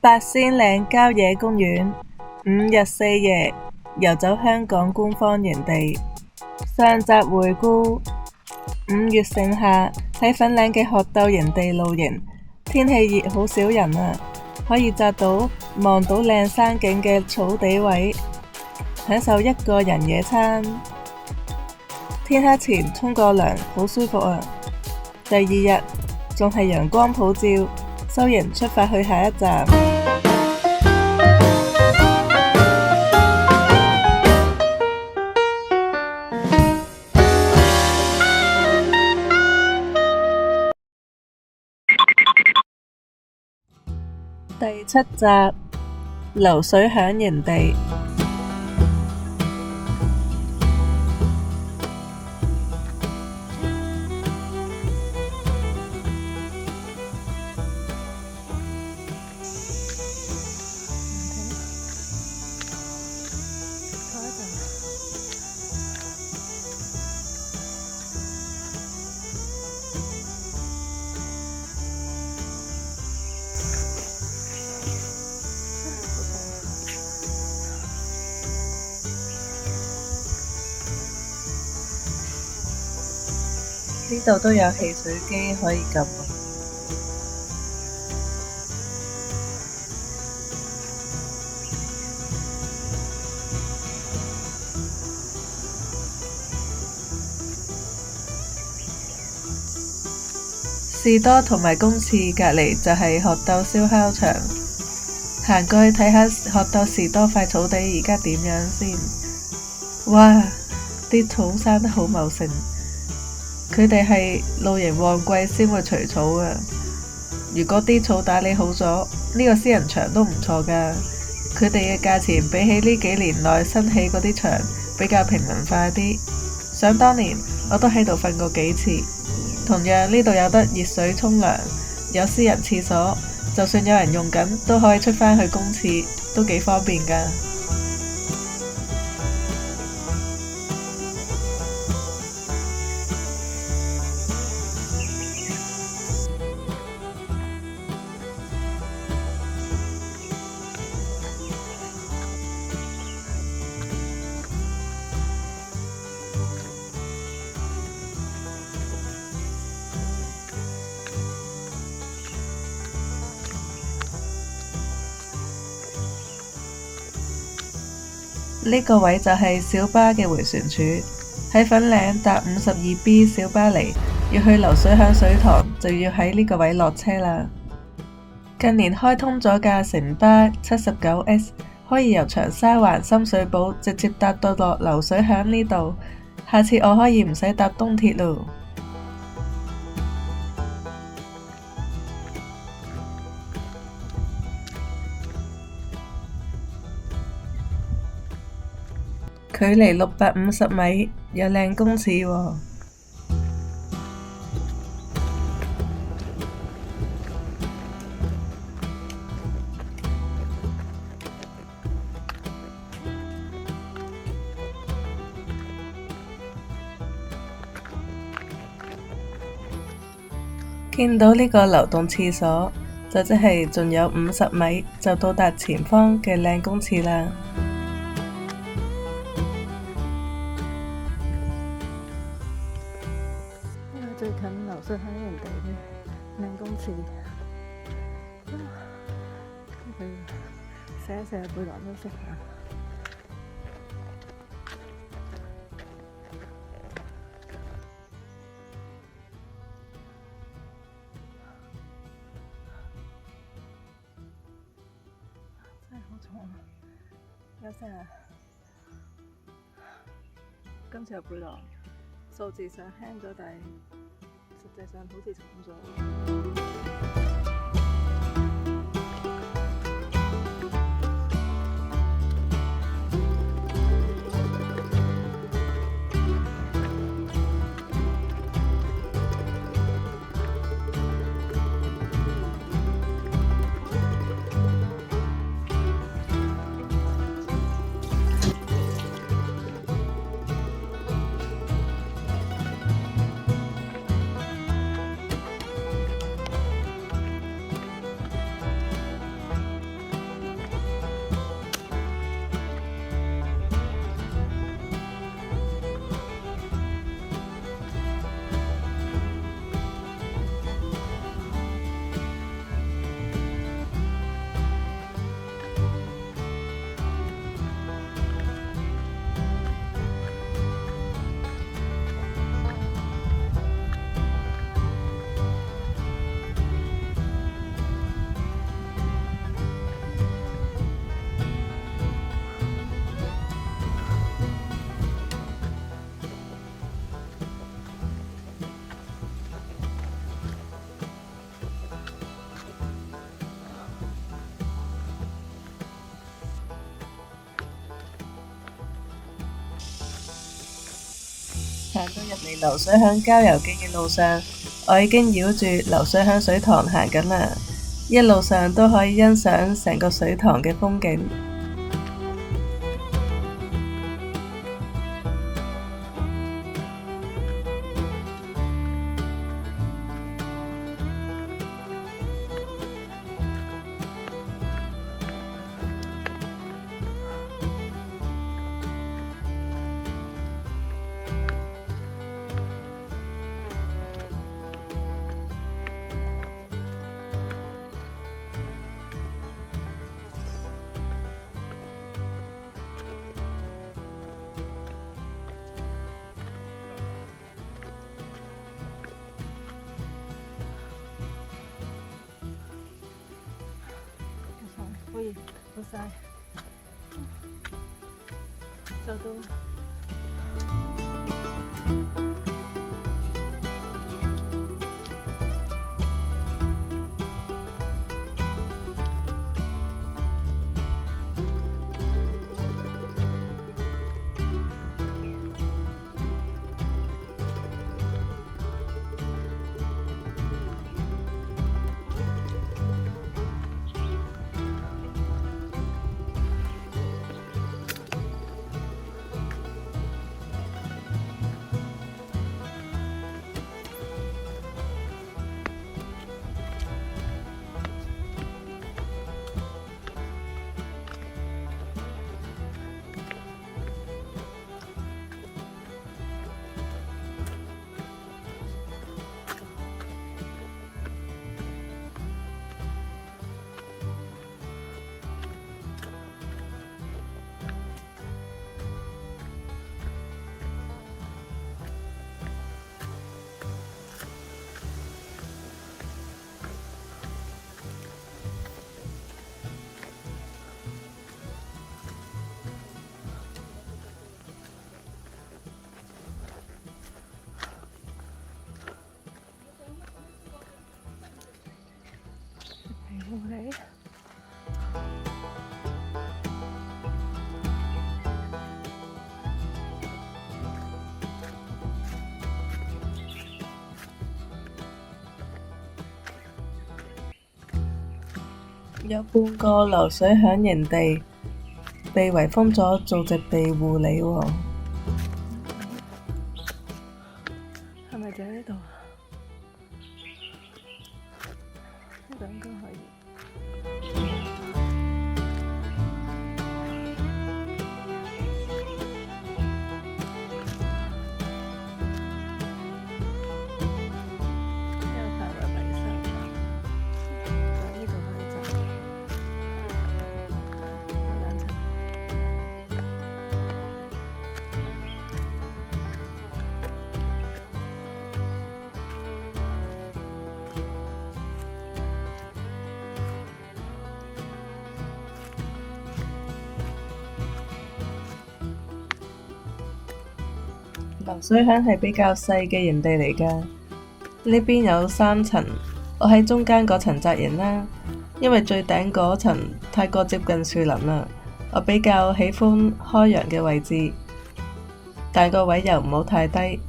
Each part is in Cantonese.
八仙嶺郊野公園5日4夜遊走香港官方園地。上集回顧5月盛夏喺粉嶺嘅鶴藪營地露營，天氣熱，好少人啊，可以扎到望到靚山景嘅草地位，享受一個人野餐。天黑前沖個涼，好舒服啊。第二日仲係陽光普照，收營出發去下一站。第7集流水響營地。呢度都有汽水機可以撳。士多同埋公廁隔離就係鶴藪燒烤場，行過去睇下鶴藪士多塊草地而家點樣先。哇！啲草生得好茂盛。佢哋係露營旺季先會除草啊！如果啲草打理好咗，呢個私人場都唔錯㗎。佢哋嘅價錢比起呢幾年內新起嗰啲場比較平民化啲。想當年我都喺度瞓過幾次。同樣呢度有得熱水沖涼，有私人廁所，就算有人用緊都可以出返去公廁，都幾方便㗎。呢個位就係小巴嘅迴旋處，喺粉嶺搭52B 小巴嚟，要去流水響水塘就要喺呢個位落車啦。近年開通咗架城巴79S，可以由長沙灣深水埗直接搭到落流水響呢度，下次我可以唔使搭東鐵咯。距離650米，有靚公廁喎。見到呢個流動廁所，就即係仲有50米就到達前方嘅靚公廁啦。最近流水響營地嘅靚公廁，寫一寫背囊都識下。真係好重啊！休息下。今次有背囊，數字上輕咗，但係實際上好似重咗。行到入嚟流水響郊遊徑嘅路上，我已經繞住流水響水塘行緊啦，一路上都可以欣賞成個水塘嘅風景。好晒，就到。有半個流水響營地被圍封咗做植被護理喎，係咪就喺呢度啊？呢度應該可以。流水響係比較細嘅營地嚟㗎，呢邊有3層，我喺中間嗰層紮營啦，因為最頂嗰層太過接近樹林啦，我比較喜歡開陽嘅位置，但個位又唔好太低，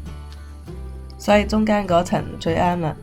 所以中間嗰層最啱啦。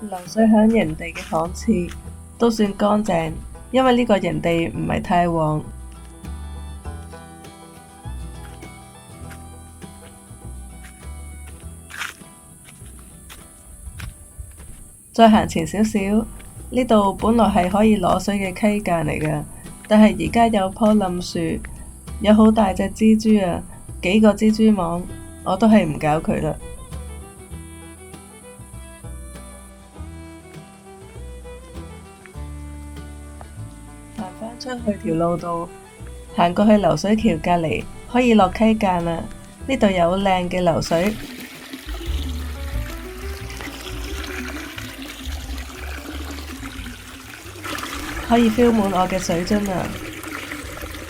流水響營地嘅房廁都算乾淨，因為呢個營地唔係太旺。再行前少少，呢度本來係可以攞水嘅溪澗嚟㗎，但係而家有棵冧樹，有好大隻蜘蛛啊，幾個蜘蛛網，我都係唔搞佢啦。行返出去條路度，行過去流水橋隔離，可以落溪澗啦。呢度有靚嘅流水。可以 fill 滿我嘅水樽啊，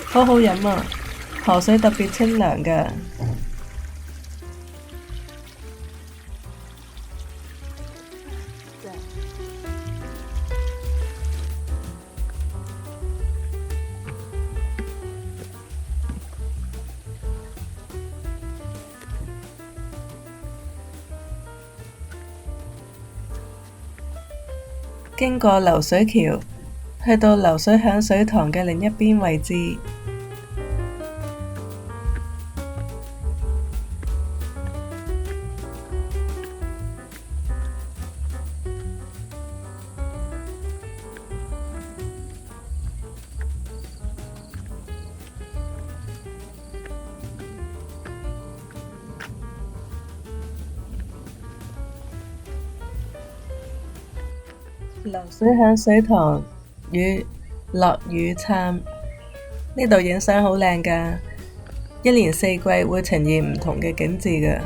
好好飲啊！河水特別清涼㗎。經過流水橋，去到流水響水塘嘅另一邊位置。流水響水塘與落雨參，呢度影相好靚㗎，一年四季會呈現唔同嘅景致㗎。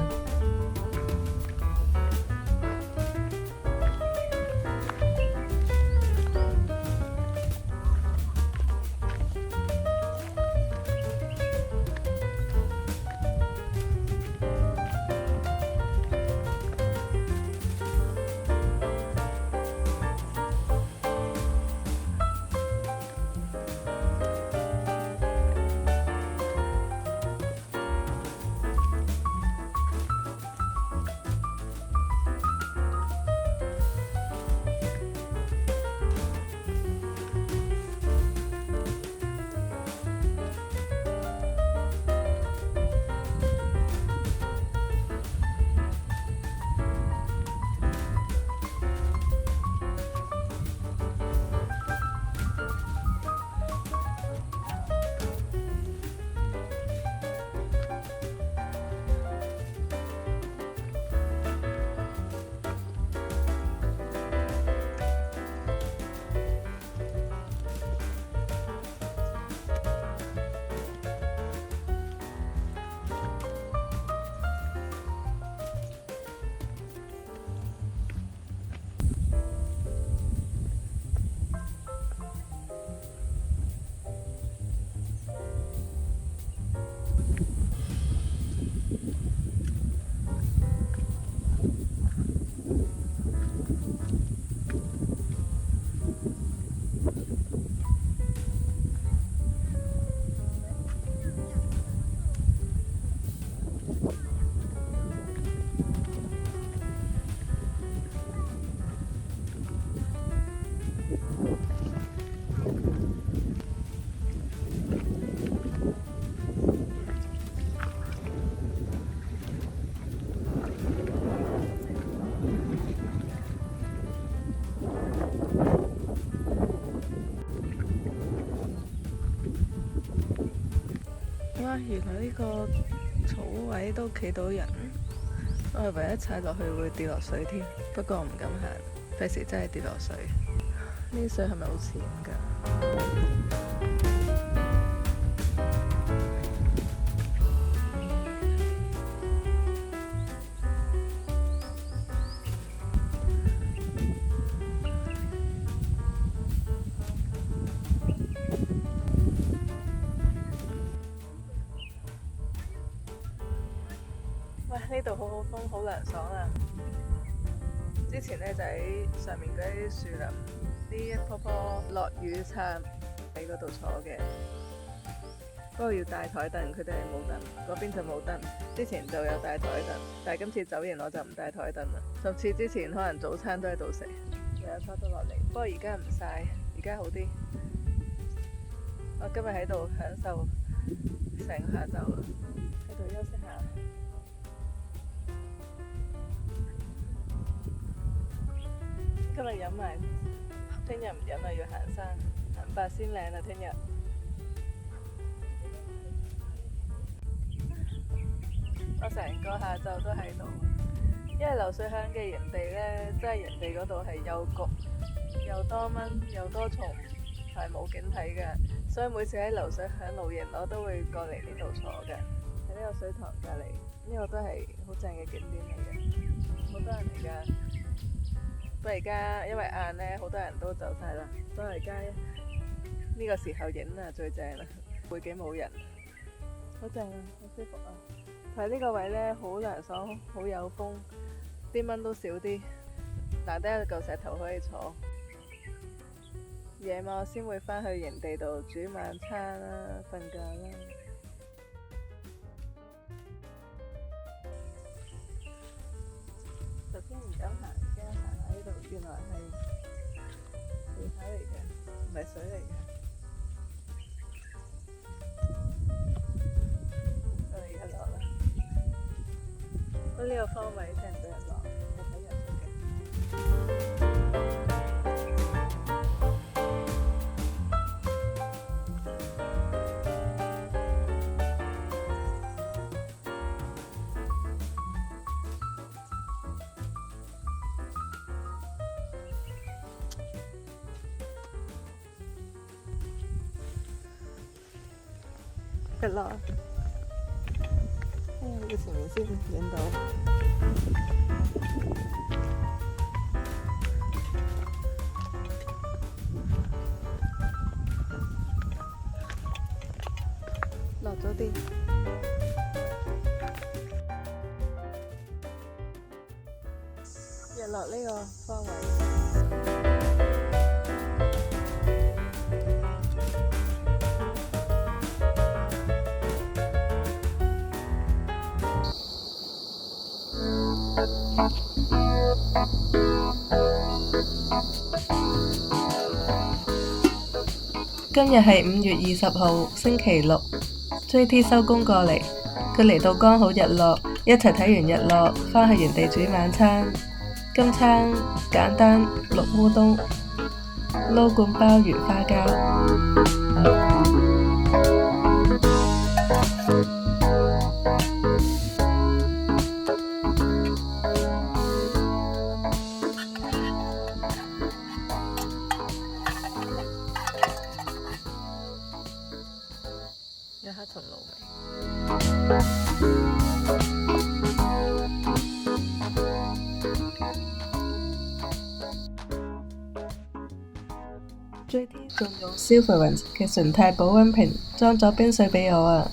哇！原來呢個草位都企到人，我係唯一踩落去會跌落水添，不過我唔敢行，費事真係跌落水。呢啲水係咪好淺㗎？呢度好好風，好涼爽啊！之前呢，就喺上面嗰啲樹林，呢一棵棵落雨參喺嗰度坐嘅。不過要帶枱凳，佢哋係冇凳，嗰邊就冇凳。之前就有帶枱凳，但係今次走完我就唔帶枱凳啦。甚至之前可能早餐都喺度食，又有沙都落嚟。不過而家唔曬，而家好啲。我今日喺度享受成下晝啦，喺度休息下。今日飲埋，聽日唔飲啦，要行山，行八仙嶺啦，聽日。我成個下晝都喺度，因為流水響嘅營地呢，真係營地嗰度係又焗又多蚊又多蟲，係冇景睇嘅，所以每次喺流水響露營，我都會過嚟呢度坐嘅。喺呢個水塘隔離，呢個都係好正嘅景點嚟嘅，好多人嚟㗎。不過而家因為晏呢，好多人都走晒啦，所以而家呢個時候影啊最正啦，背景冇人，好正啊，好舒服啊！喺呢個位呢，好涼爽，好有風，啲蚊都少啲，難得有嚿石頭可以坐。夜晚我先會返去營地度煮晚餐啦，瞓覺啦。頭先唔敢行，驚行喺呢度，原來係地下嚟嘅，唔係水嚟嘅。我哋而家落啦。呢個方位聽唔到人落，我睇日出嘅。日落。呢個前面先影到，落咗啲。日落呢個方位。今日係5月20號，星期六。JT 收工過嚟，佢嚟到剛好日落，一齊睇完日落，返去原地煮晚餐。今餐簡單，淥烏冬，撈罐鮑魚花膠。有黑松露味。JT 仲用 Silverance 嘅純鈦保溫瓶裝咗冰水俾我啊，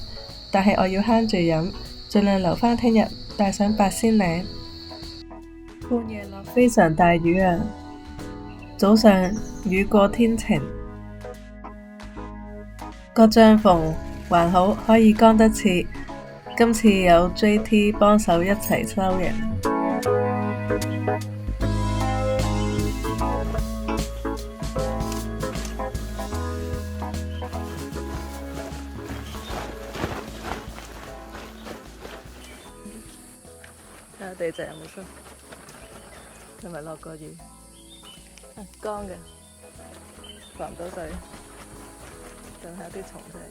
但係我要慳住飲，盡量留返聽日帶上八仙嶺。半夜落非常大雨啊，早上雨過天晴。個帳篷還好，可以乾得切。今次有 JT 幫手一齊收營。睇下地質有冇濕，係咪落過雨？乾嘅，防唔到水。等下啲蟲出嚟。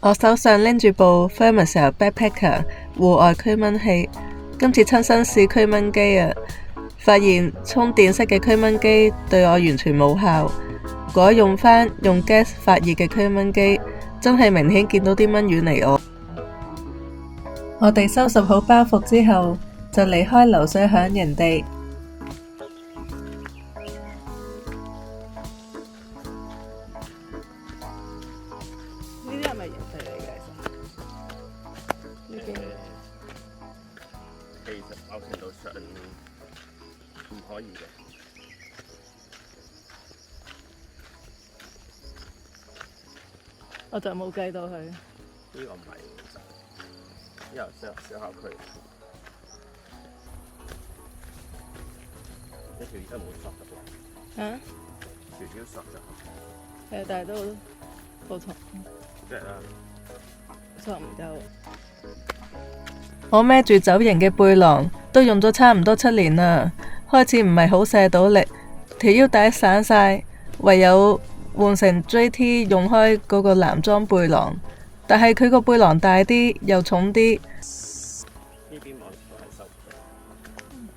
我手上拎住部 Thermacell Backpacker 戶外驅蚊器，今次親身試驅蚊機啊！發現充電式嘅驅蚊機對我完全冇效，改用返用 gas 發熱嘅驅蚊機，真係明顯見到啲蚊遠離我。我哋收拾好包袱之後，就離開流水響營地。呢啲係咪營地嚟嘅？呢邊其實某程度上唔可以嘅。我就冇計到佢。呢個唔係，因為小校區一條都冇索嘅喎。啊？條條索就係，但係都好重。即係啦，索唔夠。我孭住走營嘅背囊，都用咗差唔多7年啦，開始唔係好卸到力，條腰帶散晒，唯有換成 JT 用開嗰個男裝背囊，但係佢個背囊大啲又重啲。呢邊網都係收唔到。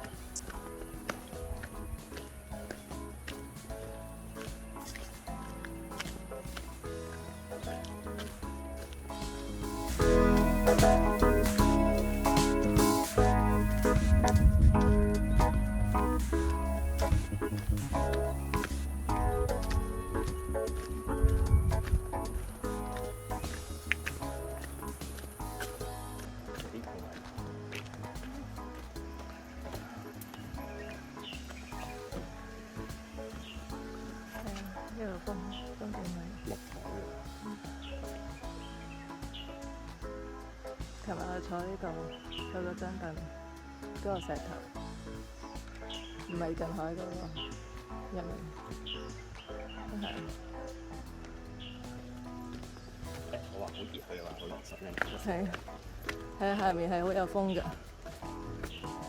呢度風景美。木台琴日我坐呢度，有個張凳，嗰個石頭，唔係近海嗰個入面，都係。我話好熱，佢話好熱實咧。係啊，下面係好有風㗎。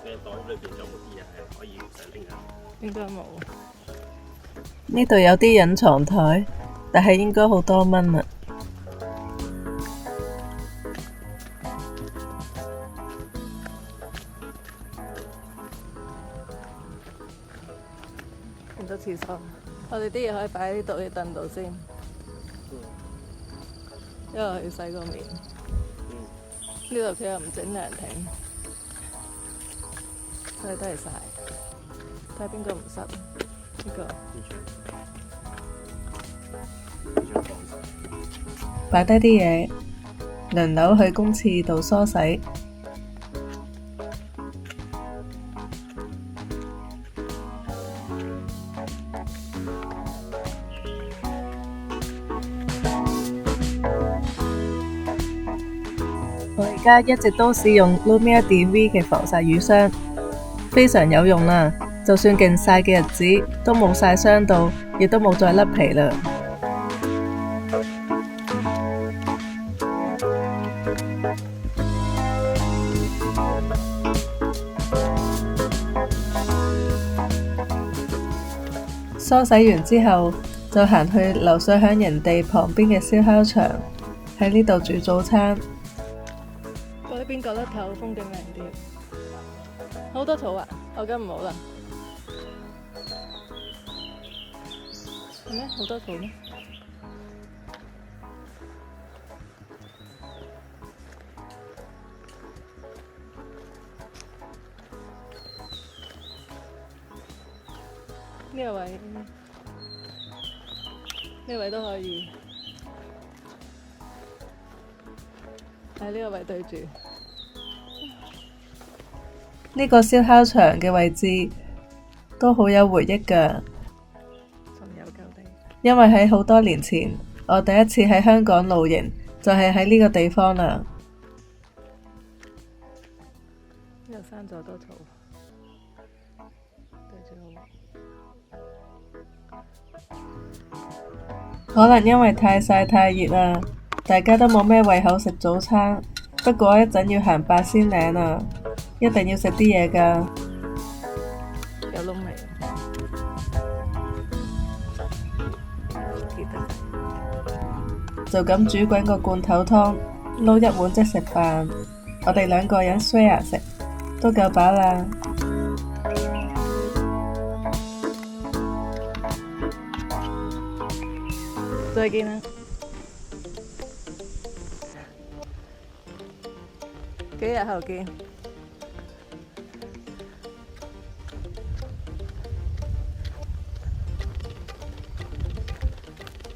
你袋裏邊有冇啲嘢係可以想拎下？應該冇。呢度有啲隱藏台，但係應該好多蚊啊！咁多廁所，我哋啲嘢可以擺喺呢度啲凳度先，因為我要洗個面。呢度佢又唔整涼亭，所以都係晒。睇下邊個唔濕？呢個。擺低啲嘢，輪流去公廁度梳洗。我而家一直都使用 Lumia DV 嘅防曬乳霜，非常有用啦！就算勁曬嘅日子都冇曬傷到，亦都冇再甩皮啦。梳洗完之後，就行去流水響營地旁邊嘅燒烤場，喺呢度煮早餐。嗰邊角落頭風景靚啲，好多草啊！我梗唔好啦。係咩？好多草咩？呢個位，呢個位都可以，喺呢個位對住。呢個燒烤場嘅位置都好有回憶㗎，因為喺好多年前，我第一次喺香港露營就係喺呢個地方啦。呢個山咗多草，對住可能因為太曬太熱啦，大家都冇咩胃口食早餐。不過一陣要行八仙嶺啊，一定要食啲嘢㗎。有窿味。就咁煮滾個罐頭湯，撈一碗即食飯。我哋2個人 share 食，都夠飽啦。再見啦。幾日後見。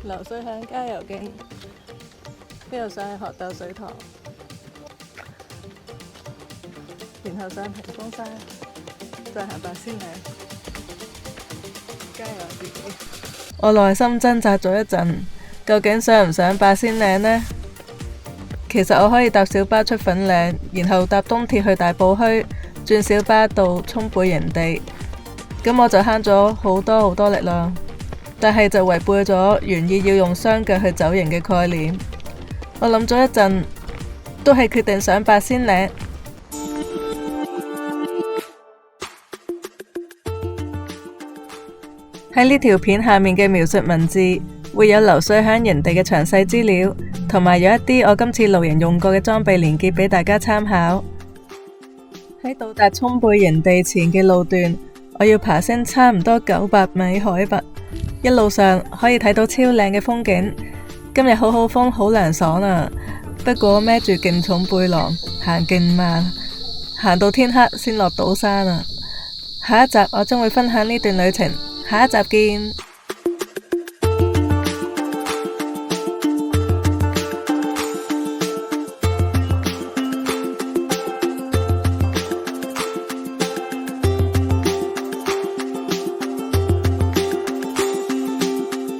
流水響郊遊徑，呢度上去學鬥水塘，然後上屏風山，再行八仙嶺，郊遊自己。我內心掙扎咗一陣，究竟上唔上八仙嶺呢？其實我可以搭小巴出粉嶺，然後搭東鐵去大埔墟，轉小巴到涌背營地，咁我就慳咗好多力量。但係就違背咗原意要用雙腳去走營嘅概念。我諗咗一陣，都係決定上八仙嶺。喺呢條片下面嘅描述文字會有流水響營地嘅詳細資料，同埋有一啲我今次露營用過嘅裝備連結俾大家參考。喺到達涌背營地前嘅路段，我要爬升差唔多900米海拔。一路上可以睇到超靚嘅風景，今日好風，好涼爽啊！不過孭住勁重背囊，行勁慢，行到天黑先落到山啊！下一集我將會分享呢段旅程，下一集見。